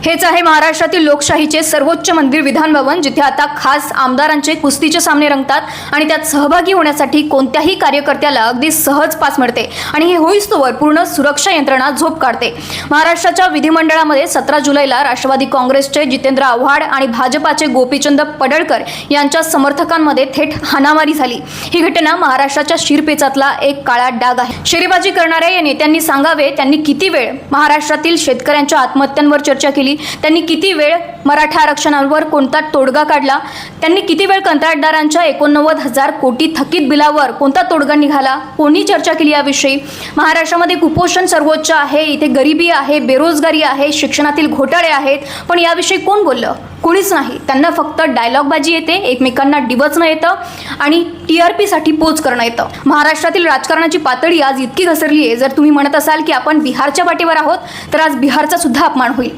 हेच आहे महाराष्ट्रातील लोकशाहीचे सर्वोच्च मंदिर विधान भवन, जिथे आता खास आमदारांचे कुस्तीचे सामने रंगतात आणि त्यात सहभागी होण्यासाठी कोणत्याही कार्यकर्त्याला अगदी सहज पास मिळते आणि हे होईस्तोवर पूर्ण सुरक्षा यंत्रणा झोप काढते। महाराष्ट्राच्या विधिमंडळामध्ये 17 जुलैला राष्ट्रवादी काँग्रेसचे जितेंद्र आव्हाड आणि भाजपाचे गोपीचंद पडळकर यांच्या समर्थकांमध्ये थेट हाणामारी झाली। ही घटना महाराष्ट्राच्या शिरपेचातला एक काळा डाग आहे। शेरेबाजी करणाऱ्या या नेत्यांनी सांगावे, त्यांनी किती वेळ महाराष्ट्रातील शेतकऱ्यांच्या आत्महत्यांवर चर्चा केली, त्यांनी किती वेळ मराठा आरक्षणावर कोणता तोडगा काढला, त्यांनी किती वेळ कंत्राटदारांच्या 89,000 कोटी थकीत बिलावर कोणता तोडगा निघाला, कोणी चर्चा केली याविषयी। महाराष्ट्रामध्ये कुपोषण सर्वोच्च आहे, इथे गरिबी आहे, बेरोजगारी आहे, शिक्षणातील घोटाळे आहेत, पण याविषयी कोण बोललं? कोणीच नाही। त्यांना फक्त डायलॉगबाजी येते, एकमेकांना डिवचणं येतं आणि TRP साठी पोच करणं येतं। महाराष्ट्रातील राजकारणाची पातळी आज इतकी घसरली आहे, जर तुम्ही म्हणत असाल की आपण बिहारच्या पाठीवर आहोत, तर आज बिहारचा सुद्धा अपमान होईल।